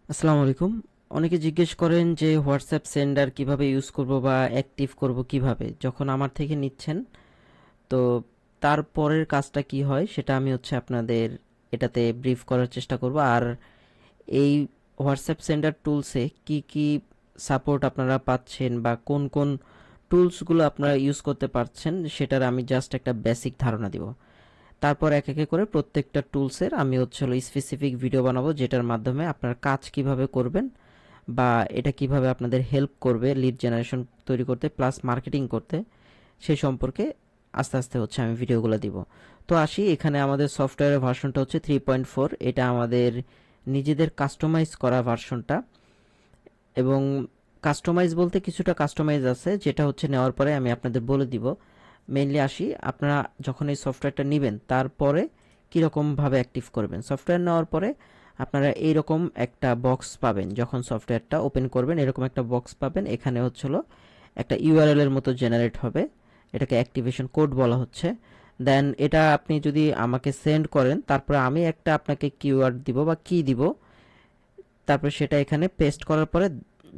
আসসালামু আলাইকুম। অনেকে জিজ্ঞেস করেন যে হোয়াটসঅ্যাপ সেন্ডার কিভাবে ইউজ করব বা অ্যাক্টিভ করব কিভাবে যখন আমার থেকে নিচ্ছেন। তো তারপরের কাজটা কি হয় সেটা আমি আপনাদের এটাতে ব্রিফ করার চেষ্টা করব। আর এই হোয়াটসঅ্যাপ সেন্ডার টুলসে কি কি সাপোর্ট আপনারা পাচ্ছেন বা কোন কোন টুলসগুলো আপনারা ইউজ করতে পারছেন সেটার আমি জাস্ট একটা বেসিক ধারণা দিব। তারপর এক একে করে প্রত্যেকটা টুলসের আমি স্পেসিফিক ভিডিও বানাবো, যেটার মাধ্যমে আপনার কাজ কিভাবে করবেন বা এটা কিভাবে আপনাদের হেল্প করবে লিড জেনারেশন তৈরি করতে প্লাস মার্কেটিং করতে, সেই সম্পর্কে আস্তে আস্তে আমি ভিডিওগুলো দিব। তো আসি, এখানে আমাদের সফটওয়্যারের ভার্সনটা হচ্ছে 3.4। এটা আমাদের নিজেদের কাস্টমাইজ করা ভার্সনটা। এবং কাস্টমাইজ বলতে কিছুটা কাস্টমাইজ আছে, যেটা নেওয়ার পরে আমি আপনাদের বলে দিব। মেইনলি আসি, আপনারা যখন এই সফটওয়্যারটা নেবেন তারপরে কীরকমভাবে অ্যাক্টিভ করবেন। সফটওয়্যার নেওয়ার পরে আপনারা এইরকম একটা বক্স পাবেন, যখন সফটওয়্যারটা ওপেন করবেন এরকম একটা বক্স পাবেন। এখানে একটা ইউআরএল এর মতো জেনারেট হবে, এটাকে অ্যাক্টিভেশন কোড বলা হচ্ছে। দেন এটা আপনি যদি আমাকে সেন্ড করেন, তারপরে আমি একটা আপনাকে কিওয়ার্ড দিব বা কি দিব, তারপর সেটা এখানে পেস্ট করার পরে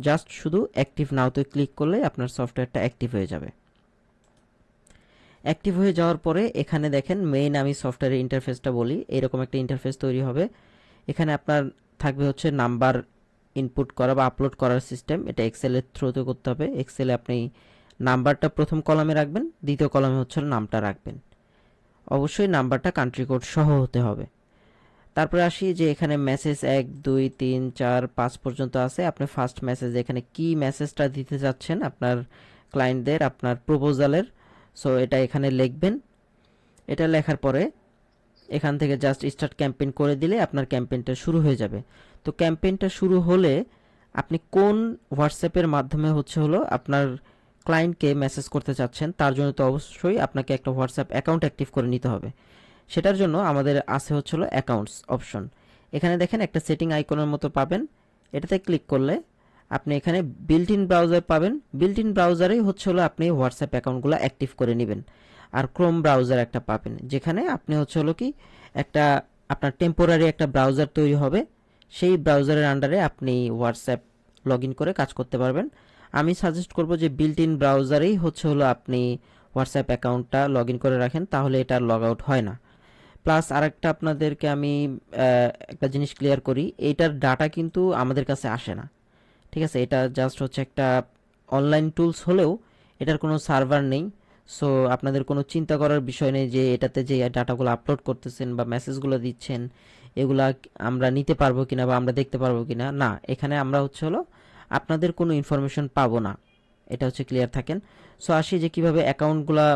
জাস্ট শুধু অ্যাক্টিভ নাওতে ক্লিক করলেই আপনার সফটওয়্যারটা অ্যাক্টিভ হয়ে যাবে। অ্যাক্টিভ হয়ে যাওয়ার পরে এখানে দেখেন মেইন, আমি সফটওয়্যারের ইন্টারফেসটা বলি, এরকম একটা ইন্টারফেস তৈরি হবে। এখানে আপনার থাকবে নাম্বার ইনপুট করা বা আপলোড করার সিস্টেম। এটা এক্সেলের থ্রুতে করতে হবে। এক্সেলে আপনি নাম্বারটা প্রথম কলামে রাখবেন, দ্বিতীয় কলামে নামটা রাখবেন। অবশ্যই নাম্বারটা কান্ট্রি কোড সহ হতে হবে। তারপরে আসি যে এখানে মেসেজ 1 2 3 4 5 পর্যন্ত আছে। আপনি ফার্স্ট মেসেজ, এখানে কি মেসেজটা দিতে যাচ্ছেন আপনার ক্লায়েন্টদের, আপনার প্রপোজালের, সো এটা এখানে লিখবেন। এটা লেখার পরে এখান থেকে জাস্ট স্টার্ট ক্যাম্পেইন করে দিলে আপনার ক্যাম্পেইনটা শুরু হয়ে যাবে। তো ক্যাম্পেইনটা শুরু হলে আপনি কোন হোয়াটসঅ্যাপের মাধ্যমে আপনার ক্লায়েন্টকে মেসেজ করতে চাচ্ছেন, তার জন্য তো অবশ্যই আপনাকে একটা হোয়াটসঅ্যাপ অ্যাকাউন্ট অ্যাক্টিভ করে নিতে হবে। সেটার জন্য আমাদের আছে অ্যাকাউন্টস অপশন। এখানে দেখেন একটা সেটিং আইকনের মতো পাবেন, এটাতে ক্লিক করলে আপনি এখানে বিল্ট ইন ব্রাউজার পাবেন। বিল্ট ইন ব্রাউজারেই আপনি হোয়াটসঅ্যাপ অ্যাকাউন্টগুলো অ্যাক্টিভ করে নেবেন। আর ক্রোম ব্রাউজার একটা পাবেন, যেখানে আপনি একটা আপনার টেম্পোরারি একটা ব্রাউজার তৈরি হবে, সেই ব্রাউজারের আন্ডারে আপনি হোয়াটসঅ্যাপ লগ ইন করে কাজ করতে পারবেন। আমি সাজেস্ট করব যে বিল্ট ইন ব্রাউজারেই আপনি হোয়াটসঅ্যাপ অ্যাকাউন্টটা লগ ইন করে রাখেন, তাহলে এটা লগ আউট হয় না। প্লাস আরেকটা আপনাদেরকে আমি একটা জিনিস ক্লিয়ার করি, এইটার ডাটা কিন্তু আমাদের কাছে আসে না। ঠিক আছে, এটা জাস্ট একটা অনলাইন টুলস হলেও এটার কোনো সার্ভার নেই। সো আপনাদের কোনো চিন্তা করার বিষয় নেই যে এটাতে যে ডাটাগুলো আপলোড করতেছেন বা মেসেজগুলো দিচ্ছেন এগুলা আমরা নিতে পারবো কিনা বা আমরা দেখতে পারবো কিনা। না, এখানে আমরা আপনাদের কোনো ইনফরমেশন পাবো না। এটা ক্লিয়ার থাকেন। সো আসি যে কিভাবে অ্যাকাউন্টগুলা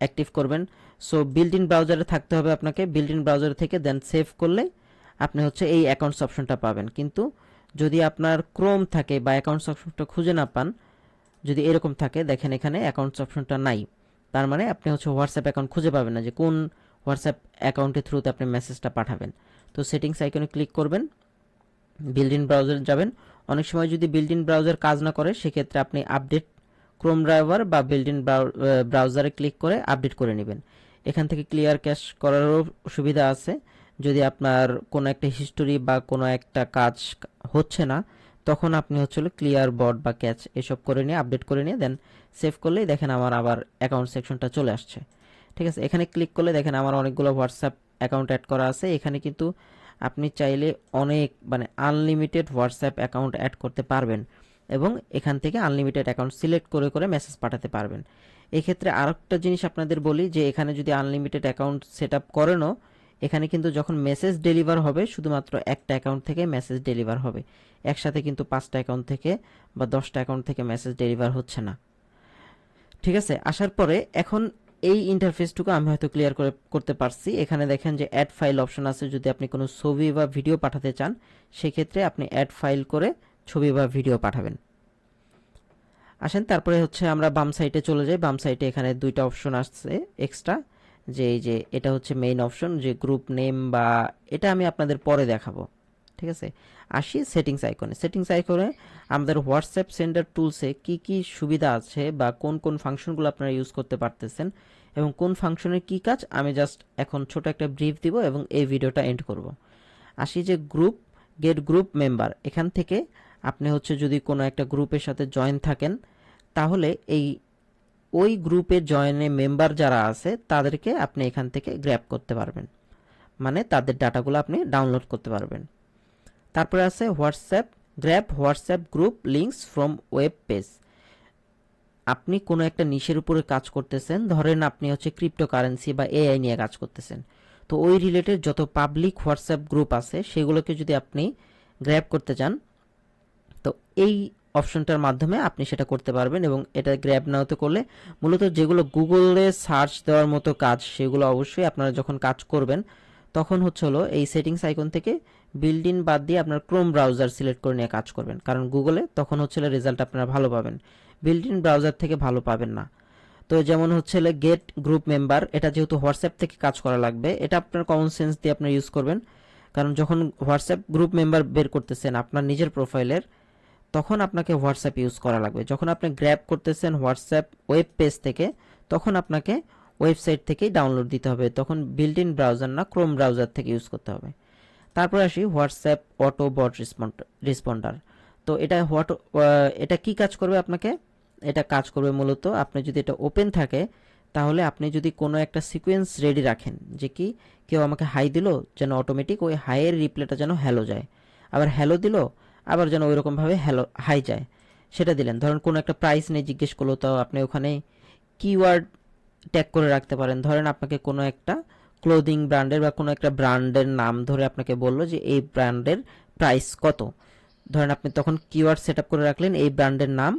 অ্যাক্টিভ করবেন। সো বিল্ট ইন ব্রাউজারে থাকতে হবে আপনাকে, বিল্ট ইন ব্রাউজার থেকে দেন সেভ করলে আপনি এই অ্যাকাউন্টস অপশনটা পাবেন। কিন্তু যদি আপনার ক্রোম থাকে বা অ্যাকাউন্টস অপশনটা খুঁজে না পান, যদি এরকম থাকে দেখেন এখানে অ্যাকাউন্টস অপশনটা নাই, তার মানে আপনি হোয়াটসঅ্যাপ অ্যাকাউন্ট খুঁজে পাবেন না যে কোন হোয়াটসঅ্যাপ অ্যাকাউন্টের থ্রুতে আপনি মেসেজটা পাঠাবেন। তো সেটিংস আইকনে ক্লিক করবেন, বিল্ট ইন ব্রাউজার যাবেন। অনেক সময় যদি বিল্ট ইন ব্রাউজার কাজ না করে, সেক্ষেত্রে আপনি আপডেট ক্রোম ড্রাইভার বা বিল্ট ইন ব্রাউজারে ক্লিক করে আপডেট করে নেবেন। এখান থেকে ক্লিয়ার ক্যাশ করারও সুবিধা আছে। যদি আপনার কোনো একটা হিস্টোরি বা কোনো একটা কাজ হচ্ছে না, তখন আপনি ক্লিয়ার বট বা ক্যাচ এসব করে নিয়ে আপডেট করে নিয়ে দেন সেভ করলেই দেখেন আমার আবার অ্যাকাউন্ট সেকশনটা চলে আসছে। ঠিক আছে, এখানে ক্লিক করলে দেখেন আমার অনেকগুলো হোয়াটসঅ্যাপ অ্যাকাউন্ট অ্যাড করা আছে। এখানে কিন্তু আপনি চাইলে অনেক আনলিমিটেড হোয়াটসঅ্যাপ অ্যাকাউন্ট অ্যাড করতে পারবেন এবং এখান থেকে আনলিমিটেড অ্যাকাউন্ট সিলেক্ট করে করে মেসেজ পাঠাতে পারবেন। এক্ষেত্রে আরেকটা জিনিস আপনাদের বলি যে এখানে যদি আনলিমিটেড অ্যাকাউন্ট সেট আপ করেনও, এখানে কিন্তু যখন মেসেজ ডেলিভার হবে শুধুমাত্র একটা অ্যাকাউন্ট থেকে মেসেজ ডেলিভার হবে, একসাথে কিন্তু 5টা অ্যাকাউন্ট থেকে বা 10টা অ্যাকাউন্ট থেকে মেসেজ ডেলিভার হচ্ছে না। ঠিক আছে, আসার পরে এখন এই ইন্টারফেসটুকু আমি হয়তো ক্লিয়ার করতে পারছি। এখানে দেখেন যে অ্যাড ফাইল অপশন আছে, যদি আপনি কোনো ছবি বা ভিডিও পাঠাতে চান সেক্ষেত্রে আপনি অ্যাড ফাইল করে ছবি বা ভিডিও পাঠাবেন। আসেন তারপরে আমরা বাম সাইডে চলে যাই। বাম সাইডে এখানে দুইটা অপশন আসছে এক্সট্রা, যে এই যে এটা মেইন অপশন, যে গ্রুপ নেম বা এটা আমি আপনাদের পরে দেখাবো। ঠিক আছে, আসি সেটিংস আইকনে। সেটিংস আইকনে আমাদের হোয়াটসঅ্যাপ সেন্ডার টুলসে কি কি সুবিধা আছে বা কোন কোন ফাংশনগুলো আপনারা ইউজ করতে পারতেছেন এবং কোন ফাংশনের কি কাজ, আমি জাস্ট এখন ছোট একটা ব্রিফ দিব এবং এই ভিডিওটা এন্ড করব। আসি যে গ্রুপ, গেট গ্রুপ মেম্বার, এখান থেকে আপনি হচ্ছে যদি কোনো একটা গ্রুপের সাথে জয়েন থাকেন তাহলে ওই গ্রুপের জয়েনে মেম্বার যারা আছে তাদেরকে আপনি এখান থেকে গ্র্যাব করতে পারবেন, মানে তাদের ডাটাগুলো আপনি ডাউনলোড করতে পারবেন। তারপরে আছে WhatsApp, grab WhatsApp group links from web page. আপনি কোনো একটা নিশের উপরে কাজ করতেছেন, ধরেন আপনি হচ্ছে ক্রিপ্টোকারেন্সি বা এআই নিয়ে কাজ করতেছেন, তো ওই রিলেটেড যত পাবলিক হোয়াটসঅ্যাপ গ্রুপ আছে সেগুলোকে যদি আপনি গ্র্যাব করতে চান তো এই অপশনটার মাধ্যমে আপনি সেটা করতে পারবেন। এবং এটা গ্র্যাব নাওতে করলে মূলত যেগুলো গুগলে সার্চ দেওয়ার মতো কাজ সেগুলো অবশ্যই আপনারা যখন কাজ করবেন তখন হচ্ছে হলো এই সেটিংস আইকন থেকে বিল্ড ইন বাদ দিয়ে আপনার ক্রোম ব্রাউজার সিলেক্ট করে নিয়ে কাজ করবেন, কারণ গুগলে তখন হচ্ছে রেজাল্ট আপনারা ভালো পাবেন, বিল্ড ইন ব্রাউজার থেকে ভালো পাবেন না। তো যেমন হচ্ছে গেট গ্রুপ মেম্বার, এটা যেহেতু হোয়াটসঅ্যাপ থেকে কাজ করা লাগবে, এটা আপনার কমন সেন্স দিয়ে আপনার ইউজ করবেন, কারণ যখন হোয়াটসঅ্যাপ গ্রুপ মেম্বার বের করতেছেন আপনার নিজের প্রোফাইলের তখন আপনাকে হোয়াটসঅ্যাপ ইউজ করা লাগবে। যখন আপনি গ্র্যাব করতেছেন হোয়াটসঅ্যাপ ওয়েব পেজ থেকে তখন আপনাকে ওয়েবসাইট থেকেই ডাউনলোড দিতে হবে, তখন বিল্ট ইন ব্রাউজার না ক্রোম ব্রাউজার থেকে ইউজ করতে হবে। তারপর আসি হোয়াটসঅ্যাপ অটো বট রেসপন্ডার। তো এটা কি কাজ করবে আপনাকে, এটা কাজ করবে মূলত আপনি যদি এটা ওপেন থাকে তাহলে আপনি যদি কোনো একটা সিকোয়েন্স রেডি রাখেন যে কি কেউ আমাকে হাই দিল যেন অটোমেটিক ওই হাইয়ের রিপ্লাইটা যেন হ্যালো যায়, আবার হ্যালো দিল আবার যেন ওই রকমভাবে হ্যালো হাই যায়, সেটা দিলেন। ধরেন কোনো একটা প্রাইস নিয়ে জিজ্ঞেস করলো তো আপনি ওখানে কিওয়ার্ড ট্যাগ করে রাখতে পারেন। ধরেন আপনাকে কোনো একটা ক্লোদিং ব্র্যান্ডের বা কোনো একটা ব্র্যান্ডের নাম ধরে আপনাকে বললো যে এই ব্র্যান্ডের প্রাইস কত, ধরেন আপনি তখন কিওয়ার্ড সেট আপ করে রাখলেন এই ব্র্যান্ডের নাম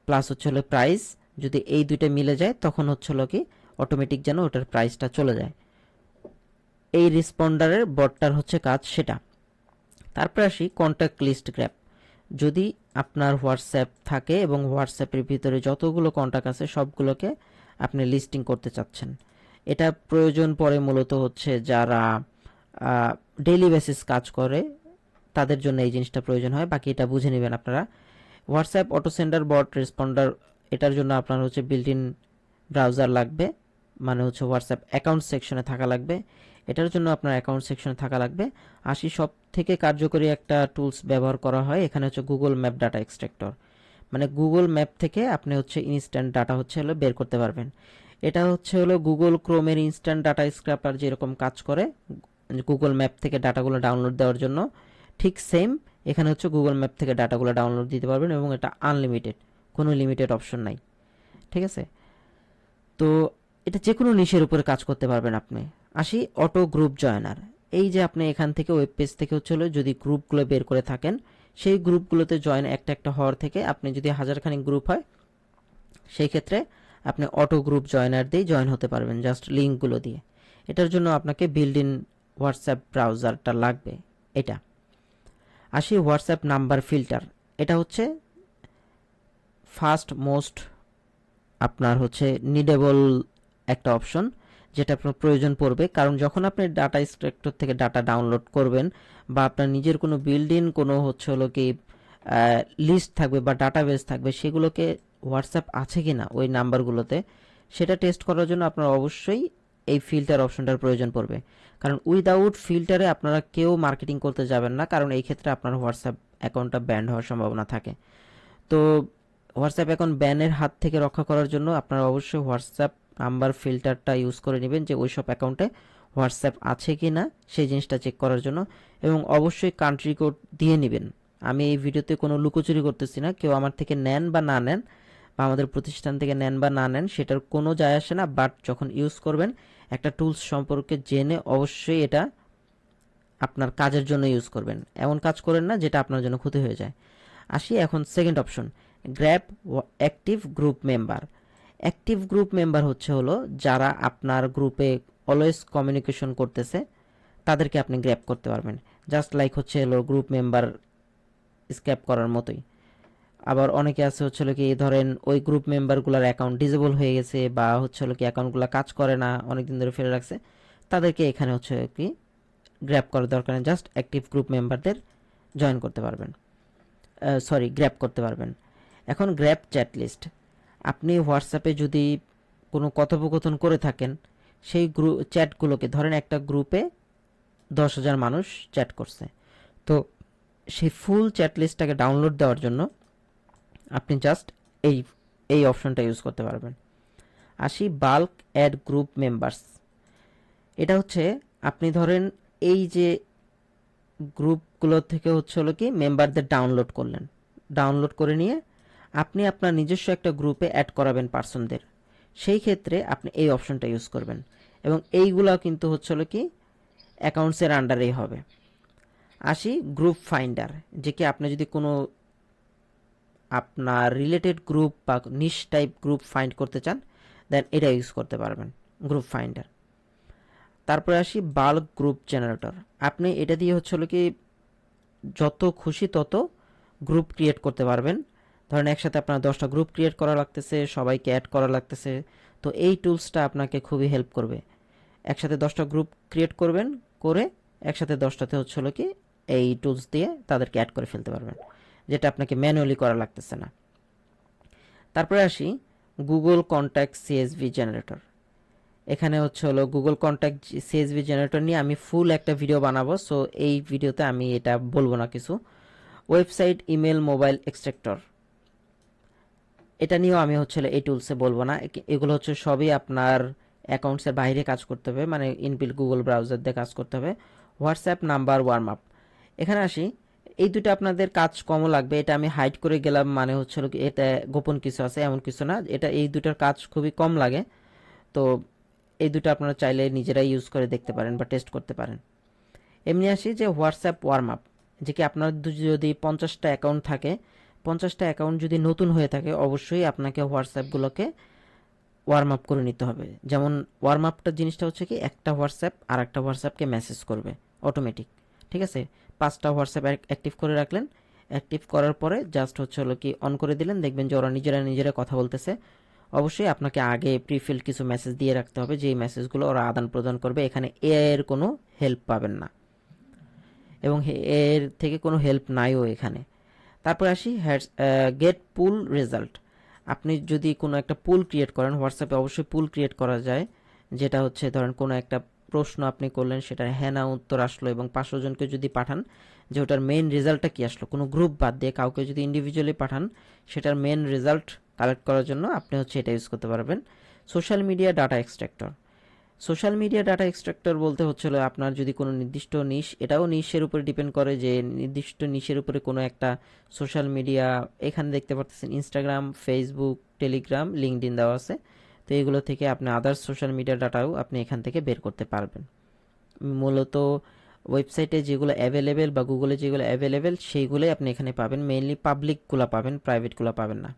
প্লাস হচ্ছে হলো প্রাইস, যদি এই দুইটা মিলে যায় তখন হচ্ছে হলো কি অটোমেটিক যেন ওটার প্রাইসটা চলে যায়। এই রেসপন্ডারের বটটার হচ্ছে কাজ সেটা। তারপর আসি কন্ট্যাক্ট লিস্ট গ্র্যাব। যদি আপনার হোয়াটসঅ্যাপ থাকে এবং হোয়াটসঅ্যাপের ভিতরে যতগুলো কন্ট্যাক্ট আছে সবগুলোকে আপনি লিস্টিং করতে চাচ্ছেন, এটা প্রয়োজন পড়ে মূলত হচ্ছে যারা ডেইলি বেসিস কাজ করে তাদের জন্য এই জিনিসটা প্রয়োজন হয়, বাকি এটা বুঝে নেবেন আপনারা। হোয়াটসঅ্যাপ অটো সেন্ডার বট রেসপন্ডার, এটার জন্য আপনার হচ্ছে বিল্ট ইন ব্রাউজার লাগবে, মানে হচ্ছে হোয়াটসঅ্যাপ অ্যাকাউন্ট সেকশনে থাকা লাগবে, এটার জন্য আপনার অ্যাকাউন্ট সেকশনে থাকা লাগবে। সব থেকে কার্যকরী একটা টুলস ব্যবহার করা হয় এখানে হচ্ছে গুগল ম্যাপ ডাটা এক্সট্রাক্টর, মানে গুগল ম্যাপ থেকে আপনি হচ্ছে ইনস্ট্যান্ট ডাটা হচ্ছে হলো বের করতে পারবেন। এটা হচ্ছে হলো গুগল ক্রোমের ইনস্ট্যান্ট ডাটা স্ক্র্যাপার যেরকম কাজ করে গুগল ম্যাপ থেকে ডাটাগুলো ডাউনলোড দেওয়ার জন্য, ঠিক সেম এখানে হচ্ছে গুগল ম্যাপ থেকে ডাটাগুলো ডাউনলোড দিতে পারবেন এবং এটা আনলিমিটেড, কোনো লিমিটেড অপশন নাই, ঠিক আছে। তো এটা যে কোনো নিশের উপরে কাজ করতে পারবেন আপনি। অটো গ্রুপ জয়নার, এই যে আপনি এখান থেকে ওয়েব পেজ থেকে হচ্ছে যদি গ্রুপগুলো বের করে থাকেন সেই গ্রুপগুলোতে জয়েন একটা একটা হওয়ার থেকে আপনি যদি হাজারখানিক গ্রুপ হয় সেই ক্ষেত্রে আপনি অটো গ্রুপ জয়নার দিয়ে জয়েন হতে পারবেন জাস্ট লিঙ্কগুলো দিয়ে। এটার জন্য আপনাকে বিল্ড ইন হোয়াটসঅ্যাপ ব্রাউজারটা লাগবে। এটা হোয়াটসঅ্যাপ নাম্বার ফিল্টার, এটা হচ্ছে ফার্স্ট মোস্ট আপনার হচ্ছে নিডেবল একটা অপশন যেটা আপনার প্রয়োজন পড়বে, কারণ যখন আপনি ডাটা এক্সট্রাক্টর থেকে ডাটা ডাউনলোড করবেন বা আপনার নিজের কোনো বিল্ড ইন কোনো হচ্ছে হলো কি লিস্ট থাকবে বা ডাটাবেস থাকবে সেগুলোকে হোয়াটসঅ্যাপ আছে কিনা ওই নাম্বারগুলোতে সেটা টেস্ট করার জন্য আপনার অবশ্যই এই ফিল্টার অপশনটার প্রয়োজন পড়বে, কারণ উইদাউট ফিল্টারে আপনারা কেউ মার্কেটিং করতে যাবেন না, কারণ এই ক্ষেত্রে আপনার হোয়াটসঅ্যাপ অ্যাকাউন্টটা ব্যান্ড হওয়ার সম্ভাবনা থাকে। তো হোয়াটসঅ্যাপ অ্যাকাউন্ট ব্যানের হাত থেকে রক্ষা করার জন্য আপনারা অবশ্যই হোয়াটসঅ্যাপ নাম্বার ফিল্টারটা ইউজ করে নেবেন যে ওই সব অ্যাকাউন্টে হোয়াটসঅ্যাপ আছে কি না সেই জিনিসটা চেক করার জন্য, এবং অবশ্যই কান্ট্রি কোড দিয়ে নেবেন। আমি এই ভিডিওতে কোনো লুকোচুরি করতেছি না, কেউ আমার থেকে নেন বা না নেন বা আমাদের প্রতিষ্ঠান থেকে নেন বা না নেন সেটার কোনো যায় আসে না, বাট যখন ইউজ করবেন একটা টুলস সম্পর্কে জেনে অবশ্যই এটা আপনার কাজের জন্য ইউজ করবেন, এমন কাজ করেন না যেটা আপনার জন্য ক্ষতি হয়ে যায়। এখন second option grab active group member. Active group member হচ্ছে হলো যারা আপনার গ্রুপে অলওয়েজ কমিউনিকেশন করতেছে তাদেরকে আপনি গ্র্যাব করতে পারবেন, জাস্ট লাইক হচ্ছে হলো গ্রুপ মেম্বার স্ক্র্যাপ করার মতোই। আবার অনেকে আছে হচ্ছে হলো কি ধরেন ওই গ্রুপ মেম্বারগুলোর অ্যাকাউন্ট ডিসেবল হয়ে গেছে বা হচ্ছে হলো কি অ্যাকাউন্টগুলো কাজ করে না অনেকদিন ধরে ফেলে রাখছে, তাদেরকে এখানে হচ্ছে কি গ্র্যাব করার দরকার নেই, জাস্ট অ্যাক্টিভ গ্রুপ মেম্বারদের জয়েন করতে পারবেন, গ্র্যাব করতে পারবেন। এখন গ্র্যাব চ্যাট লিস্ট, আপনি হোয়াটসঅ্যাপে যদি কোনো কথোপকথন করে থাকেন সেই চ্যাটগুলোকে, ধরেন একটা গ্রুপে 10,000 মানুষ চ্যাট করছে, তো সেই ফুল চ্যাট লিস্টটাকে ডাউনলোড দেওয়ার জন্য আপনি জাস্ট এই এই অপশনটা ইউজ করতে পারবেন। আসি বাল্ক অ্যাড গ্রুপ মেম্বার্স। এটা হচ্ছে আপনি ধরেন এই যে গ্রুপগুলো থেকে হচ্ছে হলো কি মেম্বারদের ডাউনলোড করলেন, ডাউনলোড করে নিয়ে আপনি আপনার নিজস্ব একটা গ্রুপে অ্যাড করাবেন পার্সনদের, সেই ক্ষেত্রে আপনি এই অপশনটা ইউজ করবেন। এবং এইগুলা কিন্তু হচ্ছে হলো কি অ্যাকাউন্টসের আন্ডারেই হবে। আসি গ্রুপ ফাইন্ডার, যে কি আপনি যদি কোনো আপনার রিলেটেড গ্রুপ বা নিশ টাইপ গ্রুপ ফাইন্ড করতে চান, দেন এটা ইউজ করতে পারবেন, গ্রুপ ফাইন্ডার। তারপরে আসি বাল্ক গ্রুপ জেনারেটর। আপনি এটা দিয়ে হচ্ছে হলো কি যত খুশি তত গ্রুপ ক্রিয়েট করতে পারবেন। ধরেন একসাথে আপনার 10টা গ্রুপ ক্রিয়েট করা লাগতেছে, সবাইকে অ্যাড করা লাগতেছে, তো এই টুলসটা আপনাকে খুবই হেল্প করবে। একসাথে 10টা গ্রুপ ক্রিয়েট করবেন, করে একসাথে 10টাতে হচ্ছে হলো কি এই টুলস দিয়ে তাদেরকে অ্যাড করে ফেলতে পারবেন, যেটা আপনাকে ম্যানুয়ালি করা লাগতেছে না। তারপরে আসি গুগল কন্ট্যাক্ট সিএসভি জেনারেটর। এখানে হচ্ছে হলো গুগল কন্ট্যাক্ট সিএসভি জেনারেটর নিয়ে আমি ফুল একটা ভিডিও বানাবো, সো এই ভিডিওতে আমি এটা বলবো না কিছু। ওয়েবসাইট, ইমেল, মোবাইল এক্সট্রাক্টর, এটা নিয়েও আমি হচ্ছে এই টুলসে বলবো না। এগুলো হচ্ছে সবই আপনার অ্যাকাউন্টসের বাইরে কাজ করতে হবে, মানে ইনবিল্ট গুগল ব্রাউজার দিয়ে কাজ করতে হবে। হোয়াটসঅ্যাপ নাম্বার ওয়ার্ম আপ, এখানে আসি এই দুটো আপনাদের কাজ কমও লাগবে। এটা আমি হাইড করে গেলাম, মানে হচ্ছে এটা গোপন কিছু আছে এমন কিছু না, এটা এই দুটোর কাজ খুবই কম লাগে। তো এই দুটো আপনারা চাইলে নিজেরাই ইউজ করে দেখতে পারেন বা টেস্ট করতে পারেন। এমনি আসি যে হোয়াটসঅ্যাপ ওয়ার্ম আপ, যে কি আপনার যদি 50টা অ্যাকাউন্ট থাকে, 50টা অ্যাকাউন্ট যদি নতুন হয়ে থাকে, অবশ্যই আপনাকে হোয়াটসঅ্যাপগুলোকে ওয়ার্ম আপ করে নিতে হবে। যেমন ওয়ার্ম আপটা জিনিসটা হচ্ছে কি একটা হোয়াটসঅ্যাপ আর একটা হোয়াটসঅ্যাপকে মেসেজ করবে অটোমেটিক, ঠিক আছে? 5টা হোয়াটসঅ্যাপ অ্যাক্টিভ করে রাখলেন, অ্যাক্টিভ করার পরে জাস্ট হচ্ছে হলো কি অন করে দিলেন, দেখবেন যে ওরা নিজেরা কথা বলতেছে। অবশ্যই আপনাকে আগে প্রিফিল্ড কিছু মেসেজ দিয়ে রাখতে হবে, যেই মেসেজগুলো ওরা আদান প্রদান করবে। এখানে এআই এর কোনো হেল্প পাবেন না, এবং এর থেকে কোনো হেল্প নাইও এখানে। তারপর আসি গেট পুল রেজাল্ট। আপনি যদি কোনো একটা পুল ক্রিয়েট করেন, হোয়াটসঅ্যাপে অবশ্যই পুল ক্রিয়েট করা যায়, যেটা হচ্ছে ধরেন কোনো একটা প্রশ্ন আপনি করলেন, সেটার হ্যাঁ না উত্তর আসলো, এবং 500 জনকে যদি পাঠান যে ওটার মেইন রেজাল্টটা কী আসলো, কোনো গ্রুপ বাদ দিয়ে কাউকে যদি ইন্ডিভিজুয়ালি পাঠান, সেটার মেইন রেজাল্ট কালেক্ট করার জন্য আপনি হচ্ছে এটা ইউজ করতে পারবেন। Social media data extractor. Social media data extractor বলতে হচ্ছিল আপনার যদি কোনো নির্দিষ্ট নিশ, এটাও নিশের উপরে ডিপেন্ড করে যে নির্দিষ্ট নিশের উপরে কোনো একটা সোশ্যাল মিডিয়া, এখানে দেখতে পাচ্ছেন ইনস্টাগ্রাম, ফেসবুক, টেলিগ্রাম, লিঙ্কডইন দেওয়া আছে। তো এগুলো থেকে আপনি আদার্স সোশ্যাল মিডিয়া ডাটাও আপনি এখান থেকে বের করতে পারবেন। মূলত ওয়েবসাইটে যেগুলো অ্যাভেলেবেল বা গুগলে যেগুলো অ্যাভেলেবেল সেইগুলোই আপনি এখানে পাবেন, মেইনলি পাবলিকগুলো পাবেন, প্রাইভেটগুলো পাবেন না।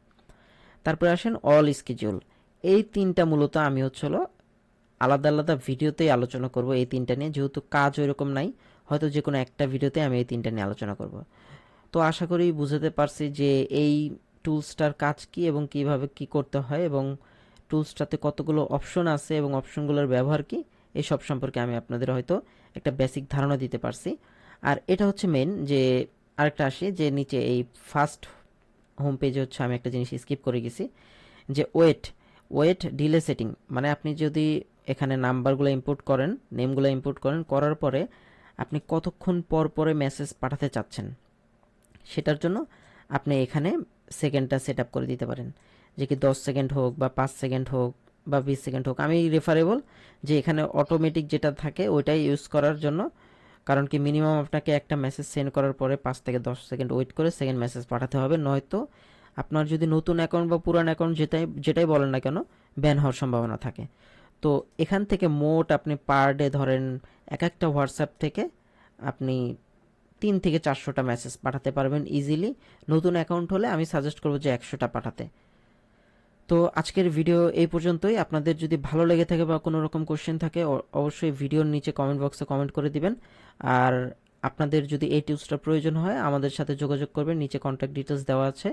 তারপরে আসেন অল স্কেডিউল। এই তিনটা মূলত আমি হচ্ছিল আলাদা আলাদা ভিডিওতেই আলোচনা করব এই তিনটা নিয়ে, যেহেতু কাজ ওইরকম নাই, হয়তো যে কোনো একটা ভিডিওতে আমি এই তিনটা নিয়ে আলোচনা করব। তো আশা করি বুঝাতে পারছি যে এই টুলসটার কাজ কি এবং কিভাবে কি করতে হয়, এবং টুলসটাতে কতগুলো অপশন আছে এবং অপশনগুলোর ব্যবহার কি, এই সব সম্পর্কে আমি আপনাদের হয়তো একটা বেসিক ধারণা দিতে পারছি। আর এটা হচ্ছে মেন যে আরেকটা আসে যে নিচে এই ফার্স্ট হোম পেজে হচ্ছে আমি একটা জিনিস স্কিপ করে গেছি, যে ওয়েট ডিলে সেটিং। মানে আপনি যদি এখানে নাম্বারগুলো ইনপুট করেন, নেমগুলো ইনপুট করেন, করার পরে আপনি কতক্ষণ পর পরে মেসেজ পাঠাতে চাচ্ছেন, সেটার জন্য আপনি এখানে সেকেন্ডটা সেট আপ করে দিতে পারেন, যে কি 10 সেকেন্ড হোক বা 5 সেকেন্ড হোক বা 20 সেকেন্ড হোক। আমি রেফারেবল যে এখানে অটোমেটিক যেটা থাকে ওইটাই ইউজ করার জন্য, কারণ কি মিনিমাম আপনাকে একটা মেসেজ সেন্ড করার পরে 5 থেকে 10 সেকেন্ড ওয়েট করে সেকেন্ড মেসেজ পাঠাতে হবে, নয়তো আপনার যদি নতুন অ্যাকাউন্ট বা পুরান অ্যাকাউন্ট যেটাই যেটাই বলেন না কেন, ব্যান হওয়ার সম্ভাবনা থাকে। তো এখান থেকে মোট আপনি পার ডে ধরেন এক একটা হোয়াটসঅ্যাপ থেকে আপনি 3 থেকে 400টা মেসেজ পাঠাতে পারবেন ইজিলি। নতুন অ্যাকাউন্ট হলে আমি সাজেস্ট করবো যে 100টা পাঠাতে। তো আজকের ভিডিও এই পর্যন্তই। আপনাদের যদি ভালো লেগে থাকে বা কোনো রকম কোশ্চেন থাকে, অবশ্যই ভিডিওর নিচে কমেন্ট বক্সে কমেন্ট করে দিবেন। আর আপনাদের যদি এই টিপসটা প্রয়োজন হয় আমাদের সাথে যোগাযোগ করবেন, নিচে কন্ট্যাক্ট ডিটেলস দেওয়া আছে।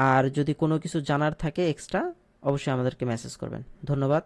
আর যদি কোনো কিছু জানার থাকে এক্সট্রা, অবশ্যই আমাদেরকে মেসেজ করবেন। ধন্যবাদ।